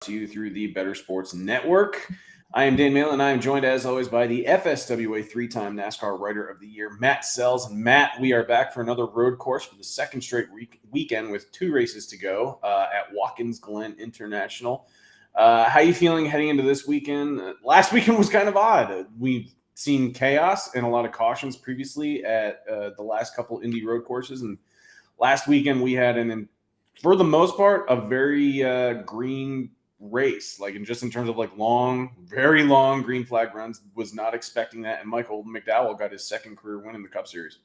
to you through the Better Sports Network. I am Dan Malin, and I am joined, as always, by the FSWA three-time NASCAR Writer of the Year, Matt Selz. And Matt, we are back for another road course for the second straight weekend with two races to go at Watkins Glen International. How are you feeling heading into this weekend? Last weekend was kind of odd. We've seen chaos and a lot of cautions previously at the last couple Indy road courses, and last weekend we had for the most part, a very green race, like in terms of like very long green flag runs. Was not expecting that, and Michael McDowell got his second career win in the Cup Series.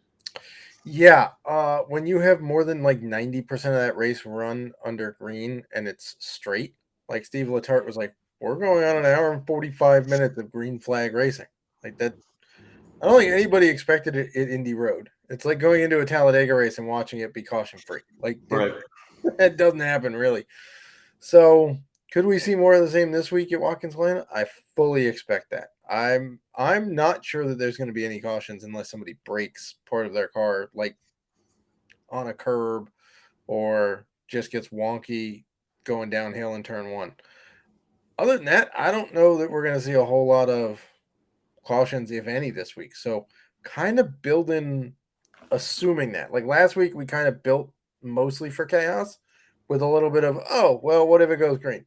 Yeah, when you have more than like 90% of that race run under green and it's straight, like Steve Letarte was like, we're going on an hour and 45 minutes of green flag racing. Like that, I don't think anybody expected it at Indy Road. It's like going into a Talladega race and watching it be caution free. Like Right. That doesn't happen really. So could we see more of the same this week at Watkins Glen? I fully expect that. I'm not sure that there's going to be any cautions unless somebody breaks part of their car, like on a curb, or just gets wonky going downhill in turn one. Other than that, I don't know that we're going to see a whole lot of cautions, if any, this week. So kind of assuming that. Like last week, we kind of built mostly for chaos with a little bit of, oh, well, what if it goes green?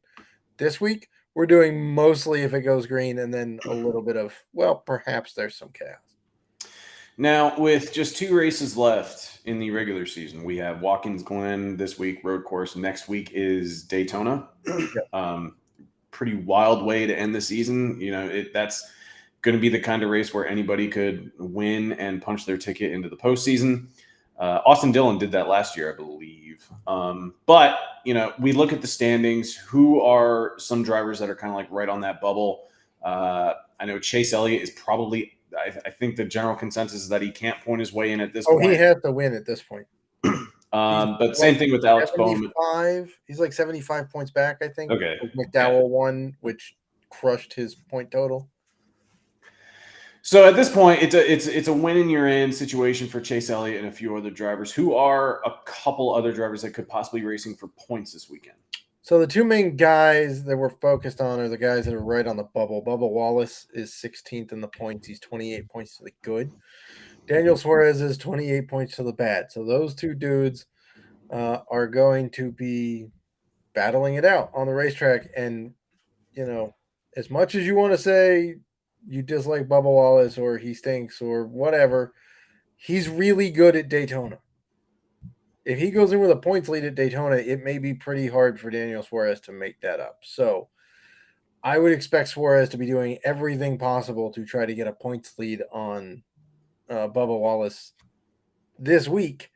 This week, we're doing mostly if it goes green and then a little bit of, well, perhaps there's some chaos. Now, with just two races left in the regular season, we have Watkins Glen this week, road course. Next week is Daytona. Pretty wild way to end the season. You know, that's going to be the kind of race where anybody could win and punch their ticket into the postseason. Austin Dillon did that last year, I believe. But, you know, we look at the standings. Who are some drivers that are kind of like right on that bubble? I know Chase Elliott is probably – I think the general consensus is that he can't point his way in at this point. Oh, he has to win at this point. But same thing with Alex Bowman. He's like 75 points back, I think. Okay. McDowell won, which crushed his point total. So at this point, it's a win and you're in situation for Chase Elliott and a few other drivers. Who are a couple other drivers that could possibly be racing for points this weekend? So the two main guys that we're focused on are the guys that are right on the bubble. Bubba Wallace is 16th in the points. He's 28 points to the good. Daniel Suarez is 28 points to the bad. So those two dudes are going to be battling it out on the racetrack. And, you know, as much as you want to say you dislike Bubba Wallace or he stinks or whatever, he's really good at Daytona. If he goes in with a points lead at Daytona, it may be pretty hard for Daniel Suarez to make that up. So I would expect Suarez to be doing everything possible to try to get a points lead on Bubba Wallace this week,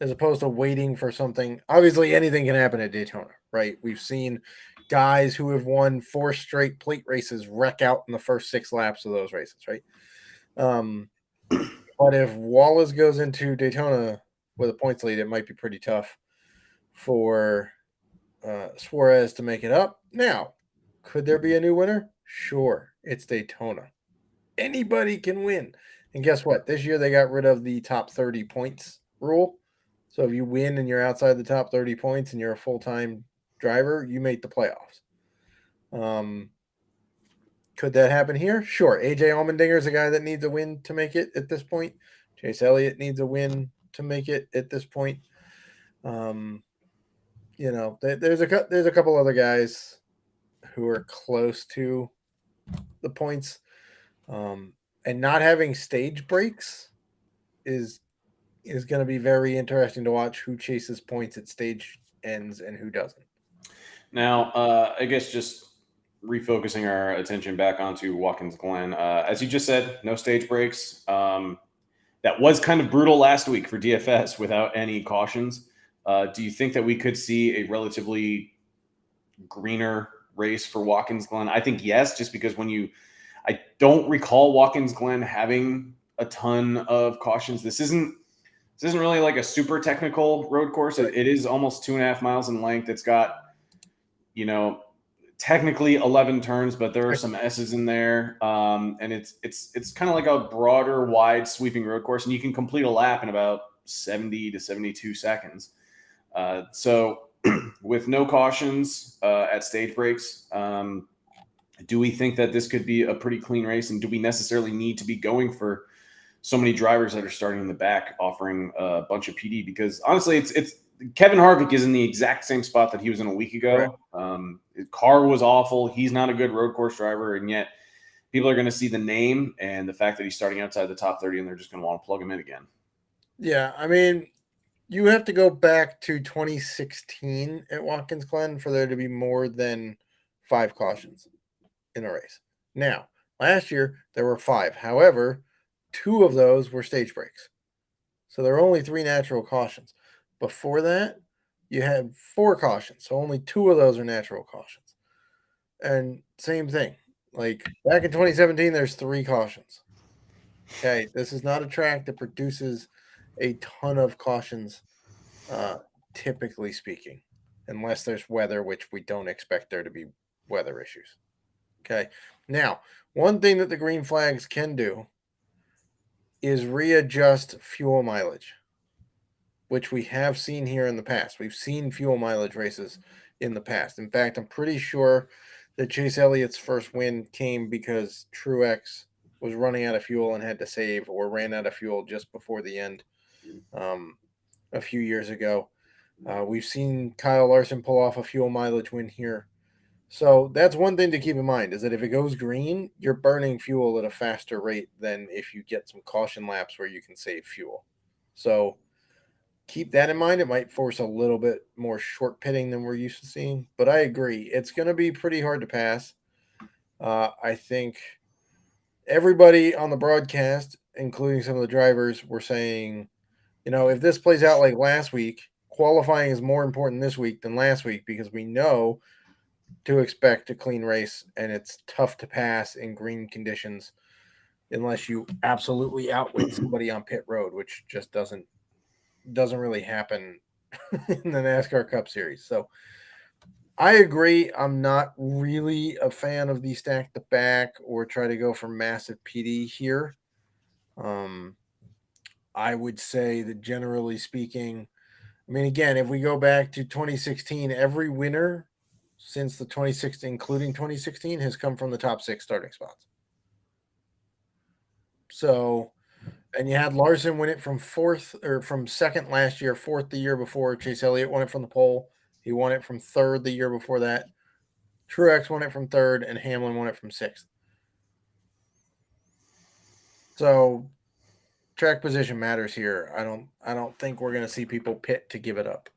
as opposed to waiting for something. Obviously, anything can happen at Daytona, right? We've seen guys who have won 4 straight plate races wreck out in the first 6 laps of those races, right? But if Wallace goes into Daytona with a points lead, it might be pretty tough for Suarez to make it up. Now, could there be a new winner? Sure. It's Daytona. Anybody can win. And guess what? This year they got rid of the top 30 points rule. So if you win and you're outside the top 30 points and you're a full-time driver, you make the playoffs. Could that happen here? Sure. AJ Allmendinger is a guy that needs a win to make it at this point. Chase Elliott needs a win to make it at this point. You know, there's a couple other guys who are close to the points. And not having stage breaks is going to be very interesting to watch who chases points at stage ends and who doesn't. Now, I guess just refocusing our attention back onto Watkins Glen. As you just said, no stage breaks. That was kind of brutal last week for DFS without any cautions. Do you think that we could see a relatively greener race for Watkins Glen? I think yes, just because I don't recall Watkins Glen having a ton of cautions. This isn't really like a super technical road course. It is almost 2.5 miles in length. It's got, you know, technically 11 turns, but there are some S's in there. And it's kind of like a broader, wide, sweeping road course, and you can complete a lap in about 70 to 72 seconds. So with no cautions at stage breaks, do we think that this could be a pretty clean race? And do we necessarily need to be going for so many drivers that are starting in the back, offering a bunch of PD? Because honestly, it's Kevin Harvick is in the exact same spot that he was in a week ago. His car was awful. He's not a good road course driver, and yet people are going to see the name and the fact that he's starting outside the top 30, and they're just going to want to plug him in again. Yeah, I mean, you have to go back to 2016 at Watkins Glen for there to be more than 5 cautions in a race. Now, last year there were 5. However, 2 of those were stage breaks. So there are only 3 natural cautions. Before that, you had 4 cautions. So only 2 of those are natural cautions. And same thing. Like back in 2017, there's 3 cautions. Okay, this is not a track that produces a ton of cautions, typically speaking, unless there's weather, which we don't expect there to be weather issues. Okay, now, one thing that the green flags can do is readjust fuel mileage, which we have seen here in the past. We've seen fuel mileage races in the past. In fact, I'm pretty sure that Chase Elliott's first win came because Truex was running out of fuel and had to save, or ran out of fuel just before the end a few years ago. We've seen Kyle Larson pull off a fuel mileage win here. So that's one thing to keep in mind, is that if it goes green, you're burning fuel at a faster rate than if you get some caution laps where you can save fuel. So keep that in mind. It might force a little bit more short pitting than we're used to seeing, but I agree. It's going to be pretty hard to pass. I think everybody on the broadcast, including some of the drivers, were saying, if this plays out like last week, qualifying is more important this week than last week because we know to expect a clean race, and it's tough to pass in green conditions unless you absolutely outwit somebody on pit road, which just doesn't really happen in the NASCAR Cup Series. So I agree. I'm not really a fan of the stack the back or try to go for massive PD here. I would say that generally speaking, I mean, again, if we go back to 2016, every winner since the 2016, including 2016, has come from the top 6 starting spots. So, and you had Larson win it from 4th or from 2nd last year, 4th the year before. Chase Elliott won it from the pole. He won it from 3rd the year before that. Truex won it from 3rd, and Hamlin won it from 6th. So, track position matters here. I don't think we're going to see people pit to give it up.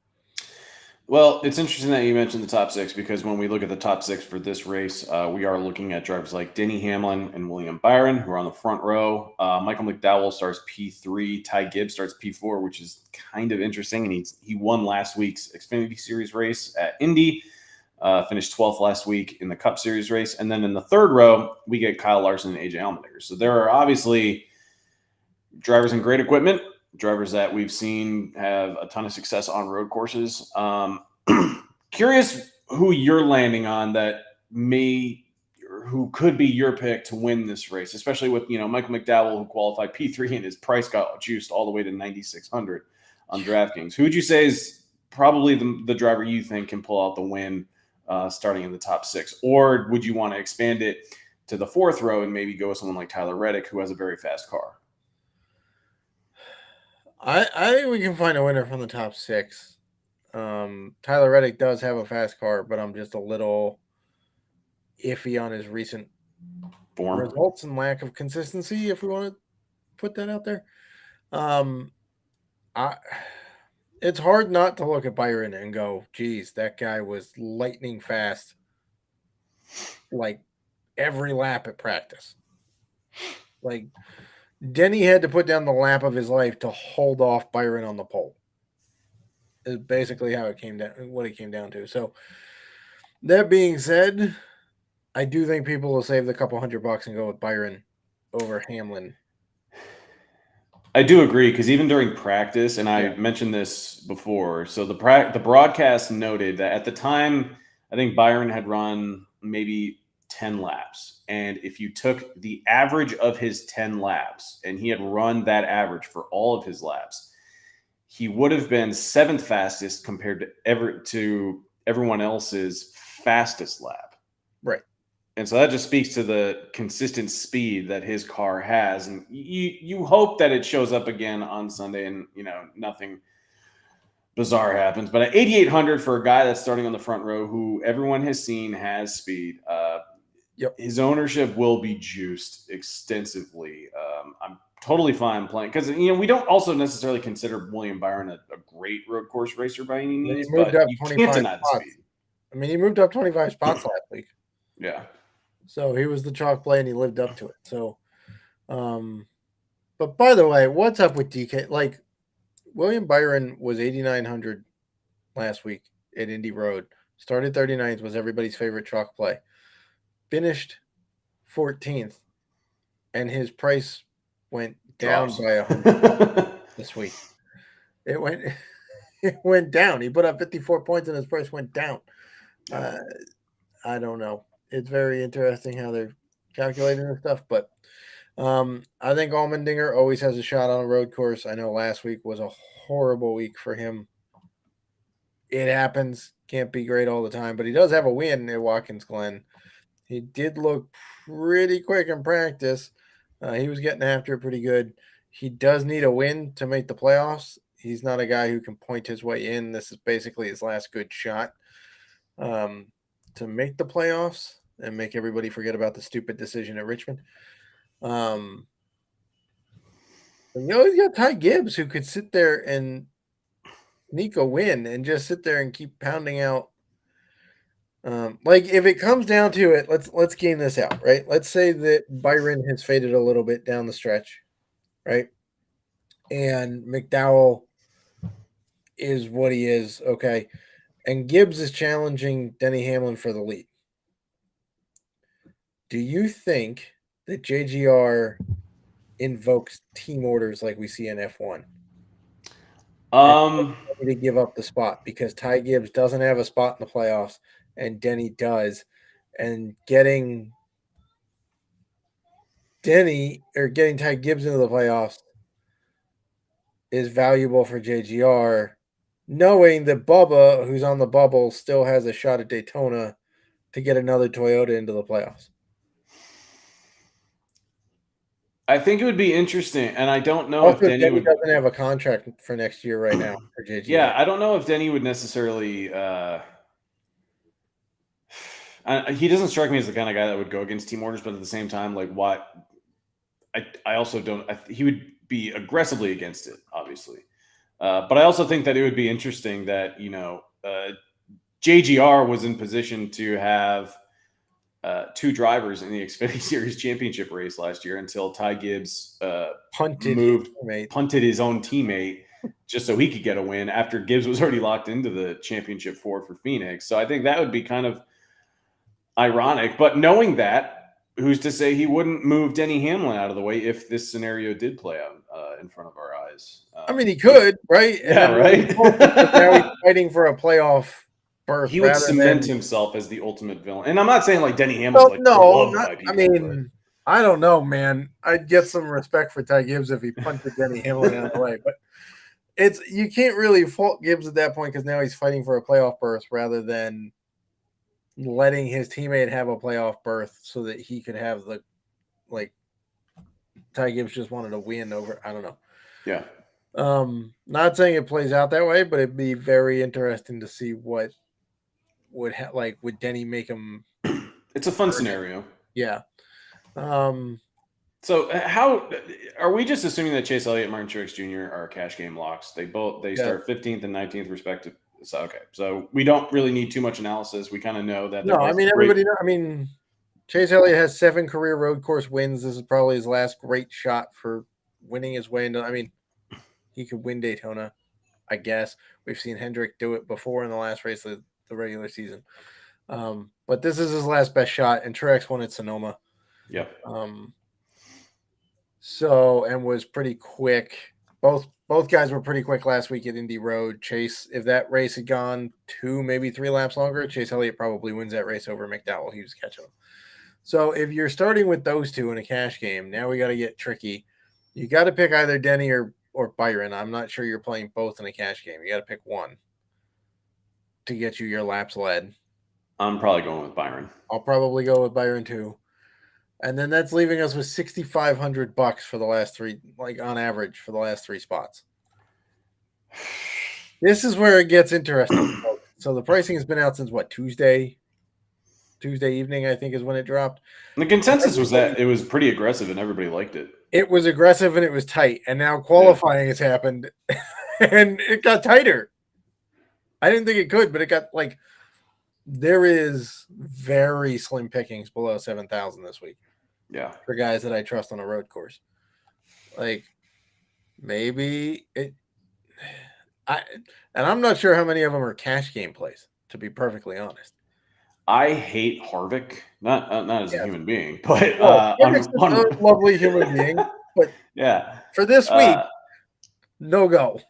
Well, it's interesting that you mentioned the top 6 because when we look at the top 6 for this race, we are looking at drivers like Denny Hamlin and William Byron, who are on the front row. Michael McDowell starts P3. Ty Gibbs starts P4, which is kind of interesting. And he won last week's Xfinity Series race at Indy, finished 12th last week in the Cup Series race. And then in the third row, we get Kyle Larson and AJ Allmendinger. So there are obviously drivers in great equipment, drivers that we've seen have a ton of success on road courses. Curious who you're landing on that who could be your pick to win this race, especially with Michael McDowell, who qualified P3 and his price got juiced all the way to 9,600 on DraftKings. Who would you say is probably the driver you think can pull out the win starting in the top 6? Or would you want to expand it to the 4th row and maybe go with someone like Tyler Reddick, who has a very fast car? I think we can find a winner from the top 6. Tyler Reddick does have a fast car, but I'm just a little iffy on his recent Form results and lack of consistency, if we want to put that out there. It's hard not to look at Byron and go, geez, that guy was lightning fast like every lap at practice. Like Denny had to put down the lap of his life to hold off Byron on the pole. Is basically how it came down, what it came down to. So that being said, I do think people will save the couple $100 and go with Byron over Hamlin. I do agree, because even during practice, and I mentioned this before, so the broadcast noted that at the time, I think Byron had run maybe 10 laps. And if you took the average of his 10 laps, and he had run that average for all of his laps, he would have been 7th fastest compared to everyone else's fastest lap. Right. And so that just speaks to the consistent speed that his car has. And you hope that it shows up again on Sunday and, nothing bizarre happens. But at 8,800 for a guy that's starting on the front row who everyone has seen has speed, his ownership will be juiced extensively. I'm totally fine playing because, we don't also necessarily consider William Byron a great road course racer by any means, but you can't deny the speed. I mean, he moved up 25 spots last week. Yeah. So he was the chalk play and he lived up to it. So, but by the way, what's up with DK? Like, William Byron was 8,900 last week at Indy Road. Started 39th, was everybody's favorite chalk play. Finished 14th, and his price went down by 100 this week. It went down. He put up 54 points and his price went down. I don't know. It's very interesting how they're calculating this stuff, but I think Allmendinger always has a shot on a road course. I know last week was a horrible week for him. It happens. Can't be great all the time, but he does have a win at Watkins Glen. He did look pretty quick in practice. He was getting after it pretty good. He does need a win to make the playoffs. He's not a guy who can point his way in. This is basically his last good shot to make the playoffs and make everybody forget about the stupid decision at Richmond. And you always got Ty Gibbs who could sit there and sneak a win and just sit there and keep pounding out. Like if it comes down to it, let's game this out, right? Let's say that Byron has faded a little bit down the stretch, right? And McDowell is what he is, okay. And Gibbs is challenging Denny Hamlin for the lead. Do you think that JGR invokes team orders like we see in F1? To give up the spot because Ty Gibbs doesn't have a spot in the playoffs and Denny does, and getting Ty Gibbs into the playoffs is valuable for JGR, knowing that Bubba, who's on the bubble, still has a shot at Daytona to get another Toyota into the playoffs. I think it would be interesting, and I don't know if Denny doesn't have a contract for next year right now for JGR. Yeah, I don't know if Denny would necessarily. He doesn't strike me as the kind of guy that would go against team orders, but at the same time, like what? I also don't. He would be aggressively against it, obviously, but I also think that it would be interesting that JGR was in position to have. 2 drivers in the Xfinity Series championship race last year until Ty Gibbs punted his own teammate just so he could get a win after Gibbs was already locked into the championship for Phoenix. So I think that would be kind of ironic. But knowing that, who's to say he wouldn't move Denny Hamlin out of the way if this scenario did play out in front of our eyes? I mean, he could, right? Yeah, right. Now he's fighting for a playoff. He would cement himself as the ultimate villain. And I'm not saying like Denny Hamlin's beloved by people. I mean, I don't know, man. I'd get some respect for Ty Gibbs if he punted Denny Hamlin out of the way. But you can't really fault Gibbs at that point because now he's fighting for a playoff berth rather than letting his teammate have a playoff berth so that he could have Ty Gibbs just wanted to win over. I don't know. Yeah. Not saying it plays out that way, but it'd be very interesting to see what would Denny make him. It's a fun scenario. Yeah. So how are we just assuming that Chase Elliott and Martin Truex Jr. are cash game locks? They start 15th and 19th respectively. So okay. So we don't really need too much analysis. We kind of know that. No, I mean everybody. I mean, Chase Elliott has 7 career road course wins. This is probably his last great shot for winning his way into. I mean, he could win Daytona, I guess. We've seen Hendrick do it before in the last race of the regular season. But this is his last best shot, and Truex won at Sonoma. Yep. And was pretty quick. Both guys were pretty quick last week at Indy Road. Chase, if that race had gone 2, maybe 3 laps longer, Chase Elliott probably wins that race over McDowell. He was catching him. So if you're starting with those 2 in a cash game, now we got to get tricky. You got to pick either Denny or or Byron. I'm not sure you're playing both in a cash game. You got to pick one to get you your laps led. I'm probably going with Byron. I'll probably go with Byron too. And then that's leaving us with $6,500 for the last three, like on average for the last three spots. This is where it gets interesting. So the pricing has been out since what, Tuesday evening, I think is when it dropped. The consensus was that it was pretty aggressive and everybody liked it. It was aggressive and it was tight. And now qualifying has happened and it got tighter. I didn't think it could, but it got like there is very slim pickings below 7,000 this week. Yeah. For guys that I trust on a road course. Like maybe it and I'm not sure how many of them are cash game plays, to be perfectly honest. I hate Harvick, not as a human being, but Harvick's a lovely human being. But yeah, for this week, no go.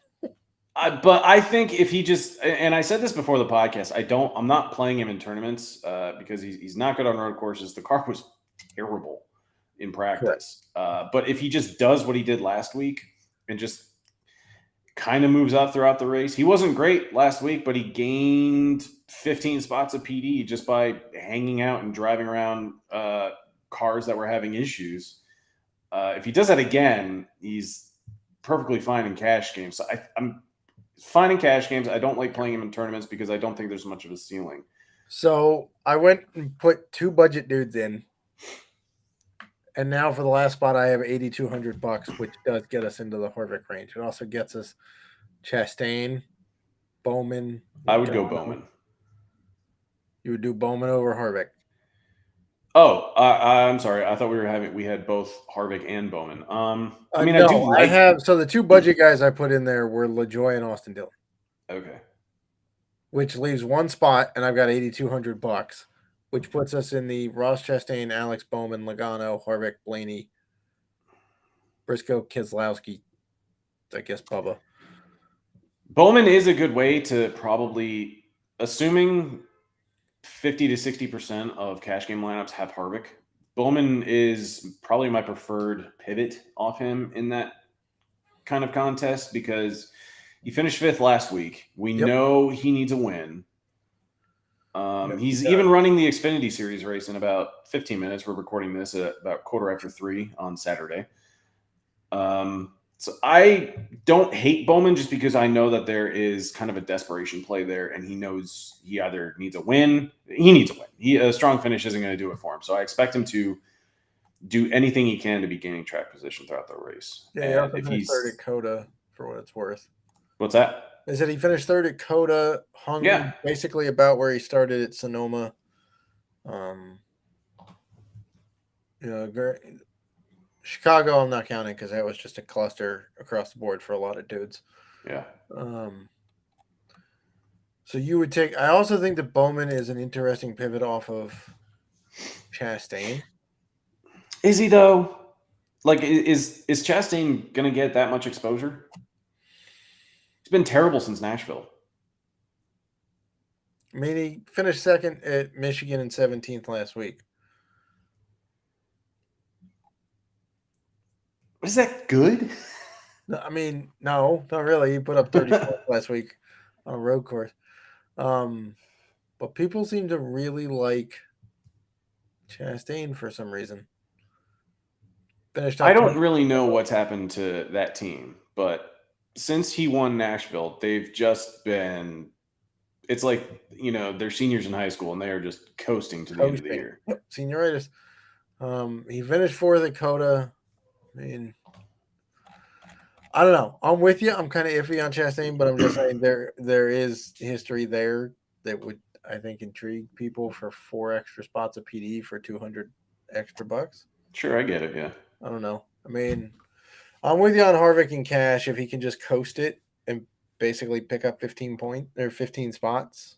But I think if he just, and I said this before the podcast, I'm not playing him in tournaments because he's not good on road courses. The car was terrible in practice. But if he just does what he did last week and just kind of moves up throughout the race, he wasn't great last week, but he gained 15 spots of PD just by hanging out and driving around cars that were having issues. If he does that again, he's perfectly fine in cash games. So I'm fine in cash games. I don't like playing him in tournaments because I don't think there's much of a ceiling. So I went and put two budget dudes in. And now for the last spot, I have $8,200, which does get us into the Harvick range. It also gets us Chastain, Bowman. I would go Bowman. You would do Bowman over Harvick. Oh, I'm sorry. I thought we had both Harvick and Bowman. I mean, no, I do like. So the two budget guys I put in there were LaJoie and Austin Dillon. Okay. Which leaves one spot, and I've got $8,200, which puts us in the Ross Chastain, Alex Bowman, Logano, Harvick, Blaney, Briscoe, Keselowski, I guess Bubba. Bowman is a good way to probably, assuming 50 to 60% of cash game lineups have Harvick. Bowman is probably my preferred pivot off him in that kind of contest because he finished fifth last week. We know he needs a win. He's even running the Xfinity Series race in about 15 minutes. We're recording this at about 3:15 on Saturday. So I don't hate Bowman just because I know that there is kind of a desperation play there, and he knows he either needs a win. He needs a win. A strong finish isn't going to do it for him. So I expect him to do anything he can to be gaining track position throughout the race. Yeah, he finished third at Coda for what it's worth. What's that? I said he finished third at Coda, hung basically about where he started at Sonoma. Chicago, I'm not counting because that was just a cluster across the board for a lot of dudes. Yeah. So you would take. I also think that Bowman is an interesting pivot off of Chastain. Is he though? Like, is Chastain gonna get that much exposure? He's been terrible since Nashville. I mean, he finished second at Michigan and 17th last week. Is that good? I mean, no, not really. He put up 30 points last week on a road course. But people seem to really like Chastain for some reason. I don't really know what's happened to that team, but since he won Nashville, they've just been – it's like, they're seniors in high school, and they are just coasting to the end of the year. Yep, senioritis. He finished fourth at Coda. I mean, I don't know. I'm with you. I'm kind of iffy on Chastain, but I'm just saying there is history there that would, I think, intrigue people for 4 extra spots of PD for $200 extra bucks. Sure, I get it, yeah. I don't know. I mean, I'm with you on Harvick and Cash if he can just coast it and basically pick up 15 spots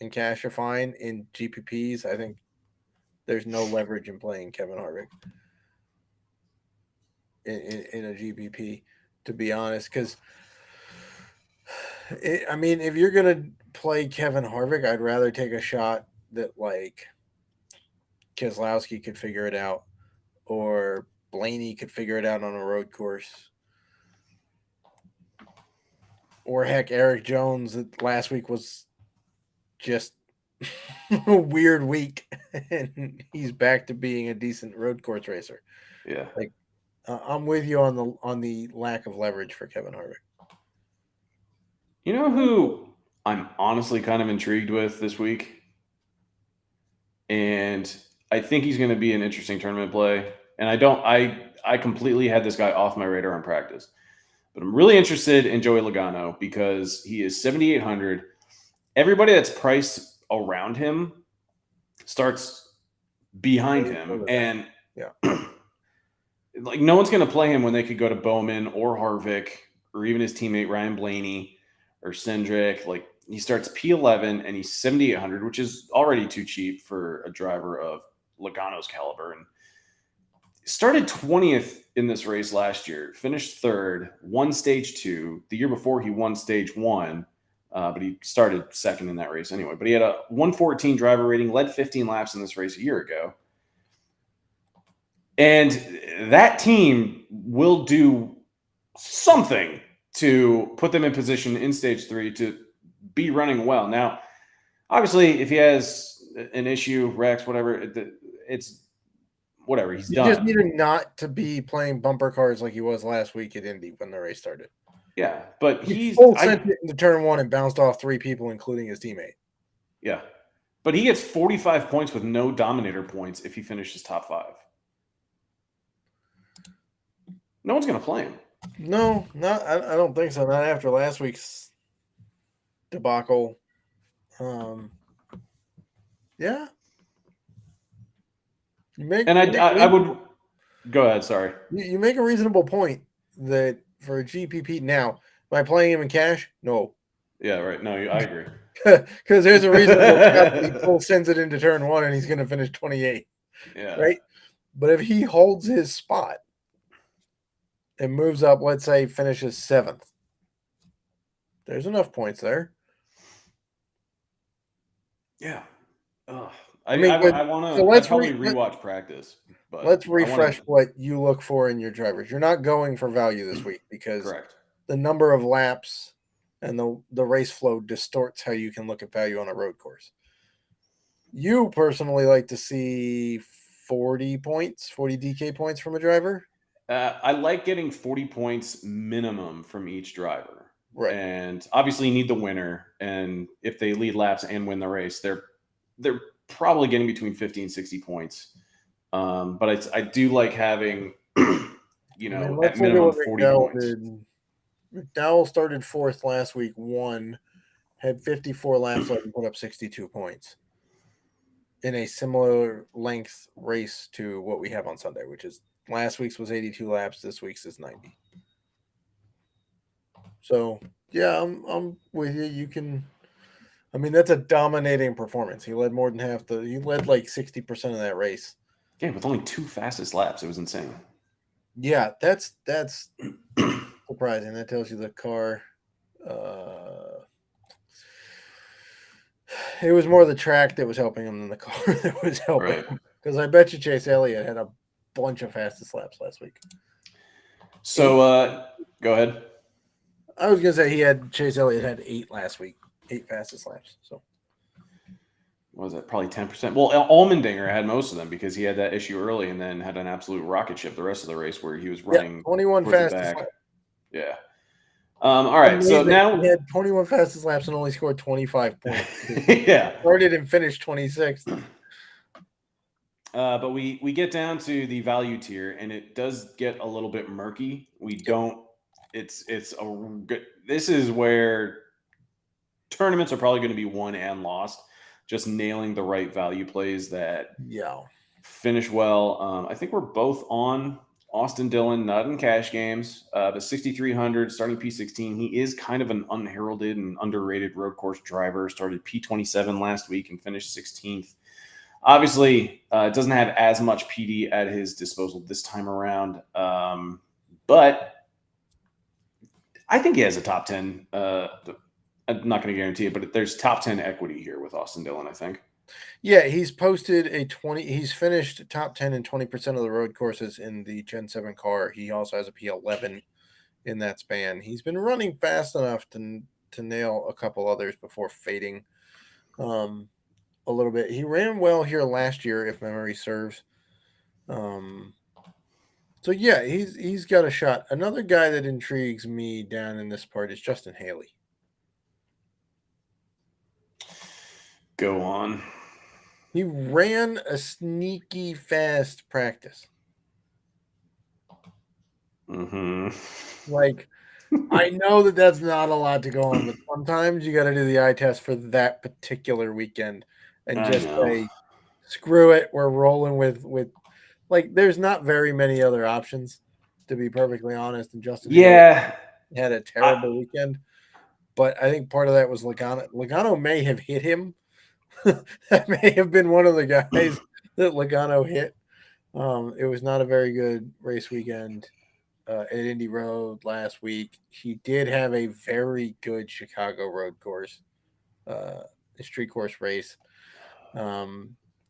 and Cash are fine. In GPPs, I think there's no leverage in playing Kevin Harvick in a GPP, to be honest, because I mean, if you're gonna play Kevin Harvick, I'd rather take a shot that like Keselowski could figure it out or Blaney could figure it out on a road course. Or heck, Eric Jones last week was just a weird week, and he's back to being a decent road course racer. Yeah. Like I'm with you on the lack of leverage for Kevin Harvick. You know who I'm honestly kind of intrigued with this week? And I think he's going to be an interesting tournament play. And I completely had this guy off my radar in practice. But I'm really interested in Joey Logano because he is 7,800. Everybody that's priced around him starts behind him. And yeah, like no one's going to play him when they could go to Bowman or Harvick or even his teammate Ryan Blaney or Cindric. Like he starts P11 and he's 7,800, which is already too cheap for a driver of Logano's caliber. And started 20th in this race last year, finished third, won stage 2. The year before he won stage 1, but he started second in that race anyway. But he had a 114 driver rating, led 15 laps in this race a year ago. And that team will do something to put them in position in stage 3 to be running well. Now, obviously, if he has an issue, Rex, whatever, it's whatever. He's done. You just need him not to be playing bumper cars like he was last week at Indy when the race started. Yeah, but he full sent it into turn 1 and bounced off 3 people, including his teammate. Yeah, but he gets 45 points with no dominator points if he finishes top 5. No one's going to play him. No, I don't think so. Not after last week's debacle. Yeah. I would go ahead. Sorry. You make a reasonable point that for a GPP now, am I playing him in cash? No. Yeah, right. No, I agree. Because there's a reasonable shot that he full sends it into turn 1 and he's going to finish 28. Yeah. Right. But if he holds his spot and moves up, let's say finishes 7th, there's enough points there. Yeah. I want to. So let's probably rewatch practice. But let's refresh what you look for in your drivers. You're not going for value this week because correct. The number of laps and the race flow distorts how you can look at value on a road course. You personally like to see 40 DK points from a driver? I like getting 40 points minimum from each driver. Right. And obviously you need the winner. And if they lead laps and win the race, they're probably getting between 50 and 60 points. But I do like having, at minimum 40 points. McDowell started 4th last week, won, had 54 laps left and put up 62 points in a similar length race to what we have on Sunday, which is last week's was 82 laps, this week's is 90. So, yeah, I'm with you. You can, that's a dominating performance. He led more than he led like 60% of that race. Yeah, with only 2 fastest laps. It was insane. Yeah, that's surprising. That tells you the car. It was more the track that was helping him than the car that was helping him. Because I bet you Chase Elliott had a bunch of fastest laps last week. So, go ahead. I was going to say Chase Elliott had 8 last week, 8 fastest laps. So, what was it? Probably 10%. Well, Allmendinger had most of them because he had that issue early and then had an absolute rocket ship the rest of the race where he was running 21 fastest laps. Yeah. All right. So now he had 21 fastest laps and only scored 25 points. Yeah. Started and finished 26th. But we get down to the value tier and it does get a little bit murky. This is where tournaments are probably going to be won and lost. Just nailing the right value plays that finish well. I think we're both on Austin Dillon, not in cash games, but 6,300 starting P16. He is kind of an unheralded and underrated road course driver. Started P27 last week and finished 16th. Obviously, doesn't have as much PD at his disposal this time around, but I think he has a top 10. I'm not going to guarantee it, but there's top 10 equity here with Austin Dillon, I think. Yeah, he's posted he's finished top 10 in 20% of the road courses in the Gen 7 car. He also has a P11 in that span. He's been running fast enough to nail a couple others before fading a little bit. He ran well here last year, if memory serves. So yeah, he's got a shot. Another guy that intrigues me down in this part is Justin Haley. Go on. He ran a sneaky fast practice. Like, I know that that's not a lot to go on, but sometimes you got to do the eye test for that particular weekend and just say, screw it, we're rolling with like, there's not very many other options, to be perfectly honest. And Justin Haley had a terrible weekend, but I think part of that was Logano. Logano may have hit him. That may have been one of the guys that Logano hit. It was not a very good race weekend at Indy Road last week. He did have a very good Chicago road course, street course race.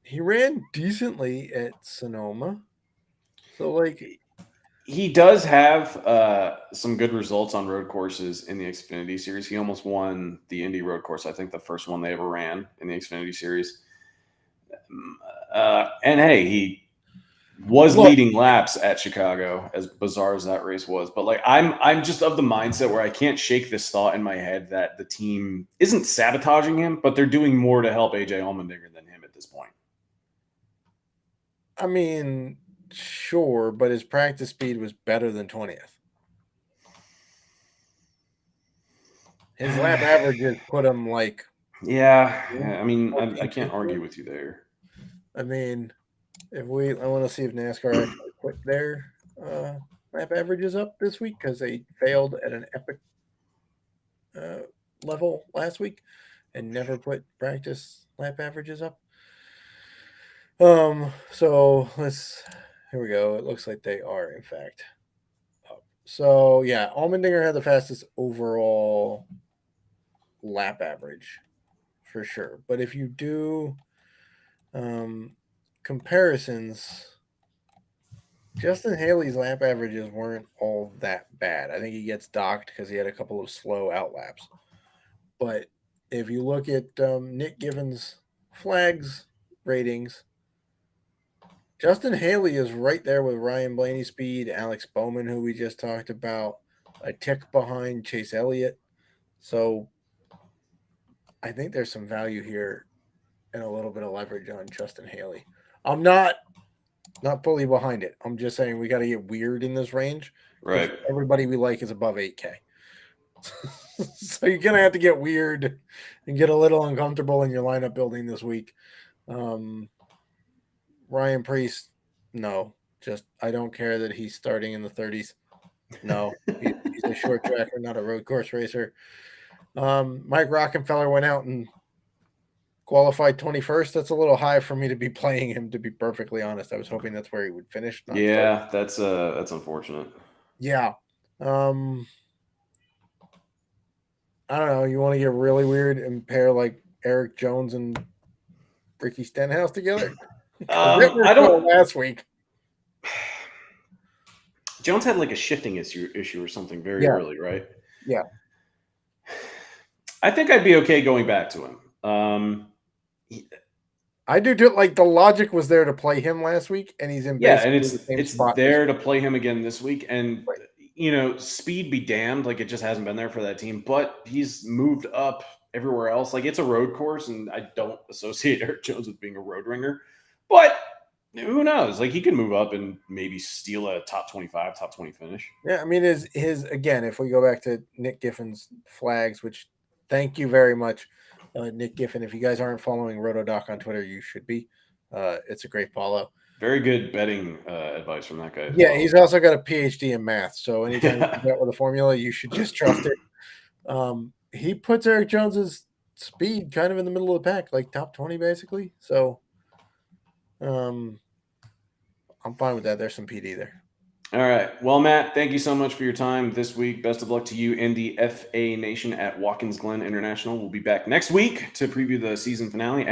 He ran decently at Sonoma. So, like, he does have some good results on road courses in the Xfinity Series. He almost won the Indy road course. I think the first one they ever ran in the Xfinity Series. And hey, he was leading laps at Chicago, as bizarre as that race was. But like, I'm just of the mindset where I can't shake this thought in my head that the team isn't sabotaging him, but they're doing more to help AJ Allmendinger than him at this point. I mean, sure, but his practice speed was better than 20th. His lap averages put him like... Yeah, I mean, I can't argue with you there. I mean, I want to see if NASCAR actually put their lap averages up this week because they failed at an epic level last week and never put practice lap averages up. So here we go. It looks like they are in fact up. So yeah, Allmendinger had the fastest overall lap average for sure. But if you do comparisons, Justin Haley's lap averages weren't all that bad. I think he gets docked because he had a couple of slow outlaps. But if you look at Nick Given's flags ratings, Justin Haley is right there with Ryan Blaney's speed, Alex Bowman, who we just talked about, a tick behind Chase Elliott. So I think there's some value here and a little bit of leverage on Justin Haley. I'm not fully behind it. I'm just saying we got to get weird in this range. Right. Everybody we like is above 8K. So you're going to have to get weird and get a little uncomfortable in your lineup building this week. Ryan Preece, no. Just, I don't care that he's starting in the 30s. No, he's a short tracker, not a road course racer. Mike Rockenfeller went out and qualified 21st. That's a little high for me to be playing him, to be perfectly honest. I was hoping that's where he would finish. Yeah, that's unfortunate. Yeah. I don't know. You want to get really weird and pair like Eric Jones and Ricky Stenhouse together? I don't. Last week, Jones had like a shifting issue or something very early, right? Yeah. I think I'd be okay going back to him. I do too. Like, the logic was there to play him last week, and he's in and it's there to play him again this week. And speed be damned, like it just hasn't been there for that team. But he's moved up everywhere else. Like, it's a road course, and I don't associate Eric Jones with being a road ringer. But who knows? Like, he can move up and maybe steal a top 25, top 20 finish. Yeah, I mean, his again, if we go back to Nick Giffen's flags, which thank you very much, Nick Giffen. If you guys aren't following RotoDoc on Twitter, you should be. It's a great follow. Very good betting advice from that guy. Yeah, he's also got a PhD in math. So anytime you bet with a formula, you should just trust it. He puts Eric Jones's speed kind of in the middle of the pack, like top 20 basically. So I'm fine with that. There's some PD there. All right. Well, Matt, thank you so much for your time this week. Best of luck to you and the FA Nation at Watkins Glen International. We'll be back next week to preview the season finale.